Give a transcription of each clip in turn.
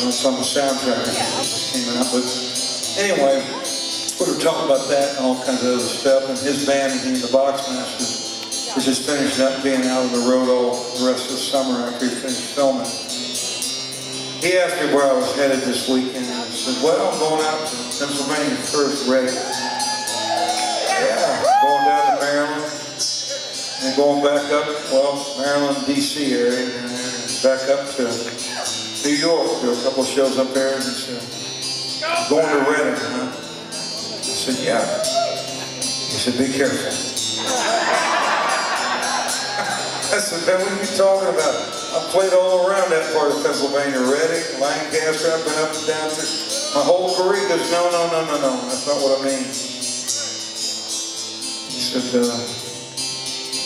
It's on the soundtrack. It just came out. But anyway, we were talking about that and all kinds of other stuff. And his band, he and the Boxmasters, is just finishing up being out on the road all the rest of the summer after he finished filming. He asked me where I was headed this weekend. I said, well, I'm going out to Pennsylvania first, Ready. Yeah, going down to Maryland. And going back up, well, Maryland, D.C. area, and back up to New York. Do a couple of shows up there, and he said, going to Reading, huh? I said, yeah. He said, be careful. I said, man, what are you talking about? I've played all around that part of Pennsylvania, Reading, Lancaster, I've been up and down through my whole career. He goes, no, that's not what I mean. He said,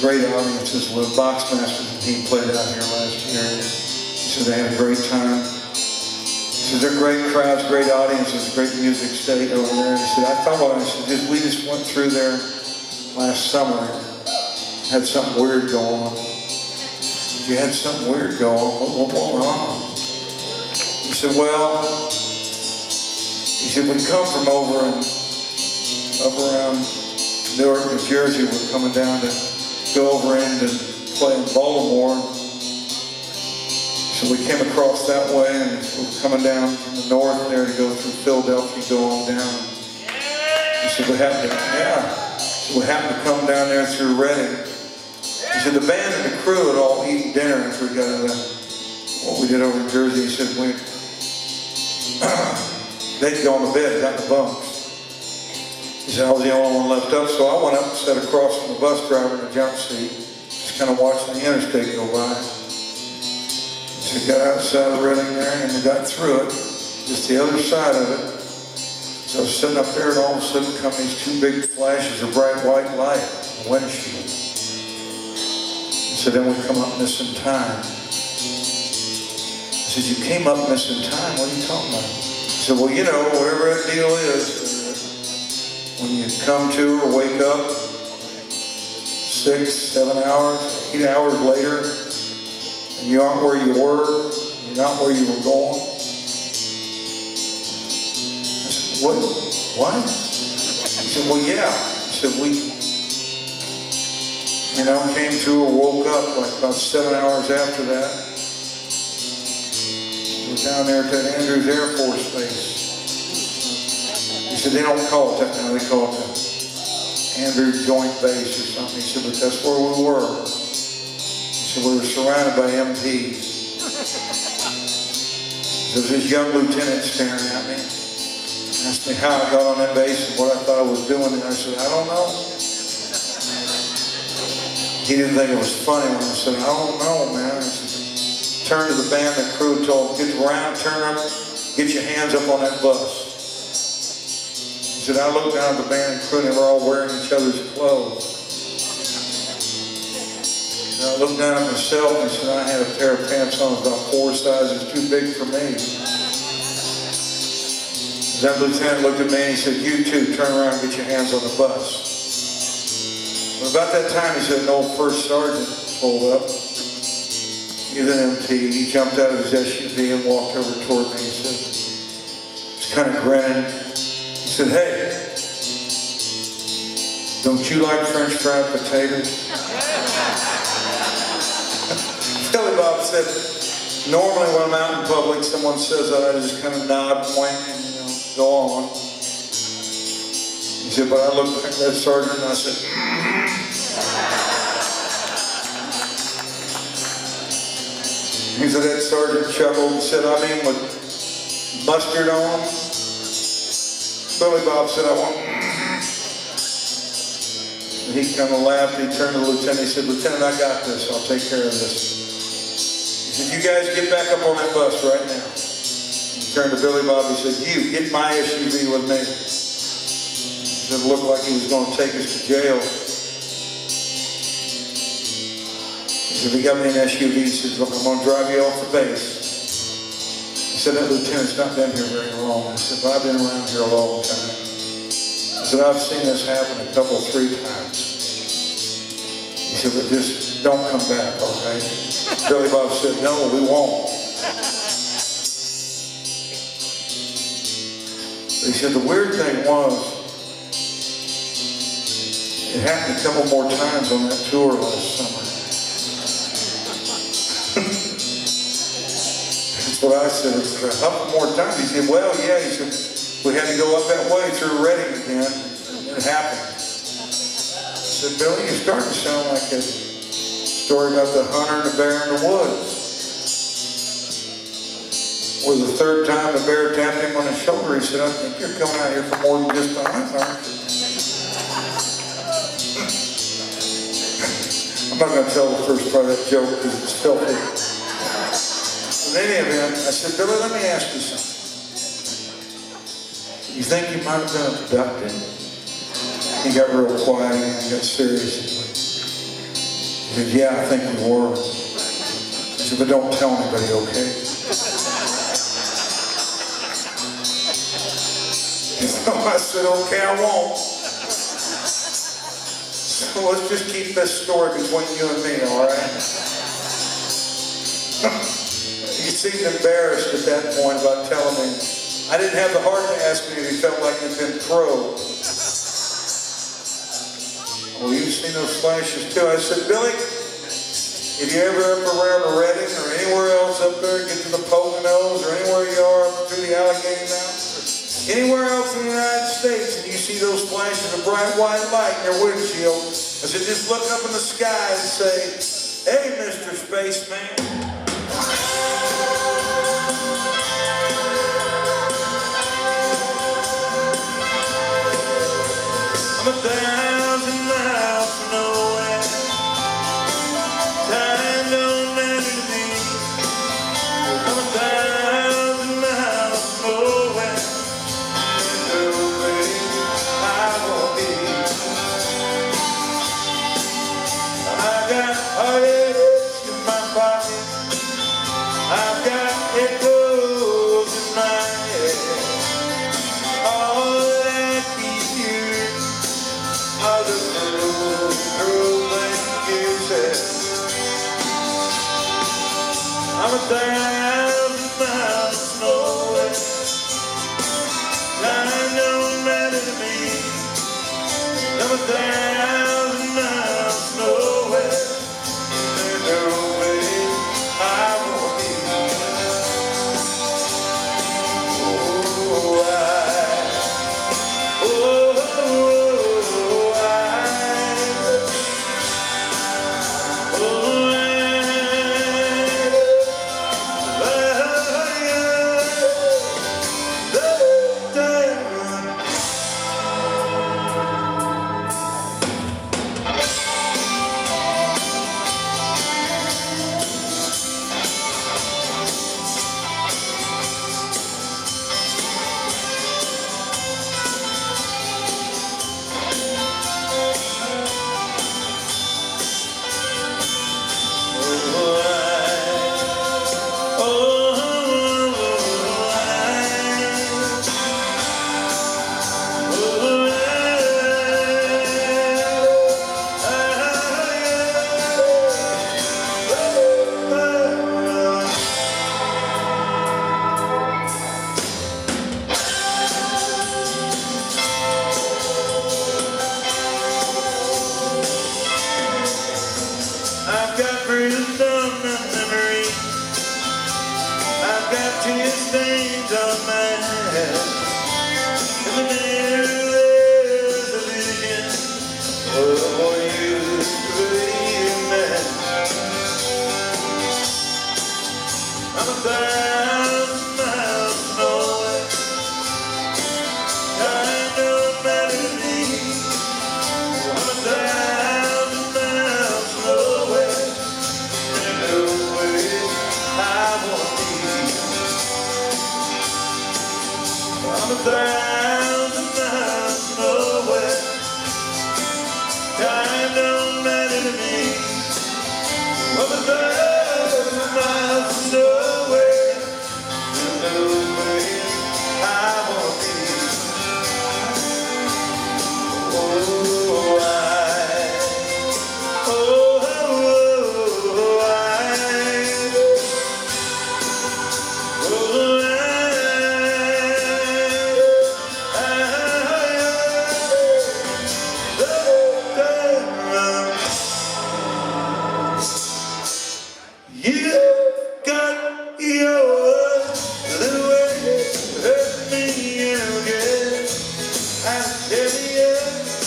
great audiences with Boxmasters and team played out here last year. He said they had a great time. He said they're great crowds, great audiences, great music state over there. He said, I thought about it. He said, we just went through there last summer, had something weird going on. You had something weird going on. What went wrong? He said, well, he said, we come from up around Newark, New Jersey. We're coming down to go over and play in Baltimore. So we came across that way and we're coming down from the north there to go through Philadelphia, go on down. He said, we happened to come down there through Reading. He said, the band and the crew had all eaten dinner after we got out of what we did over in Jersey. He said, they'd gone to bed, got in the bunks. He said, I was the only one left up, so I went up and sat across from the bus driver in the jump seat, just kind of watching the interstate go by. So we got outside of Reading there and we got through it, just the other side of it. So I was sitting up there and all of a sudden come these two big flashes of bright white light on the windshield. So then we come up missing time. I said, you came up missing time? What are you talking about? He said, well, you know, whatever that deal is, when you come to or wake up 6, 7 hours, 8 hours later, and you aren't where you were, you're not where you were going. I said, what? He said, well, yeah. He said, we came to or woke up like about 7 hours after that. We were down there at that Andrews Air Force Base. He said, they don't call it that now, they call it the Andrews Joint Base or something. He said, but that's where we were. He said, we were surrounded by MPs. There was this young lieutenant staring at me. Asked me how I got on that base and what I thought I was doing. And I said, I don't know. He didn't think it was funny when I said, I don't know, man. I said, turned to the band and crew, told them, get around, turn up, get your hands up on that bus. He said, I looked down at the band and crew and they were all wearing each other's clothes. And I looked down at myself and said, I had a pair of pants on about 4 sizes too big for me. That lieutenant looked at me and he said, you too, turn around and get your hands on the bus. But about that time, he said, an old first sergeant pulled up. He was an MT. He jumped out of his SUV and walked over toward me. He said, he's kind of grinning. He said, hey, don't you like French fried potatoes? Billy Bob said, normally when I'm out in public, someone says that, I just kind of nod, point, and go on. He said, but I looked back at that sergeant and I said, He said, that sergeant chuckled and said, I mean with mustard on? Billy Bob said, I want. And he kind of laughed. He turned to the lieutenant. He said, Lieutenant, I got this. I'll take care of this. He said, you guys get back up on that bus right now. He turned to Billy Bob. He said, you get my SUV with me. He said, it looked like he was going to take us to jail. He said, he got me an SUV. He said, look, I'm going to drive you off the base. He said, that lieutenant's not been here very long. I said, but I've been around here a long time. I said, I've seen this happen a couple, 3 times. He said, but just don't come back, okay? Billy Bob said, no, we won't. He said the weird thing was, it happened a couple more times on that tour last summer. That's what I said. It's a couple more times. He said, well, yeah. He said, we had to go up that way through Reading again. And it happened. I said, Billy, you're starting to sound like a story about the hunter and the bear in the woods. Where the third time the bear tapped him on the shoulder, he said, I think you're coming out here for more than just a hunt, aren't you? I'm not going to tell the first part of that joke because it's filthy. In any event, I said, Billy, let me ask you something. You think you might have been abducted? He got real quiet and got serious. He said, yeah, I think we were. I said, but don't tell anybody, okay? So I said, okay, I won't. So let's just keep this story between you and me, all right? He seemed embarrassed at that point about telling me. I didn't have the heart to ask him if he felt like he'd been probed. Well, you've seen those flashes too. I said, Billy, if you ever up around Reading or anywhere else up there, get to the Poconos or anywhere you are up through the Allegheny Mountains, anywhere else in the United States, and you see those flashes of bright white light in your windshield, I said, just look up in the sky and say, hey, Mr. Spaceman. I'm 1,000 miles from nowhere. Time don't matter to me. I'm 1,000 miles from nowhere. I've got heartaches in my pocket. I've got echoes in my head. All that I keep hearing are the little things you said. I'm 1,000 miles from nowhere. Time don't matter to me. I'm 1,000 miles from nowhere. There's no way I won't be. I've got bruised on my memory. I've got tear stains on my head. In the mirror there's a vision of what used to be a man. I'm 1,000 miles from nowhere. Time don't matter to me. I'm 1,000 miles from nowhere. There's no way I won't be. I'm 1,000 miles from nowhere. Time don't matter to me. I'm 1,000 miles from nowhere. There's no way I won't be. You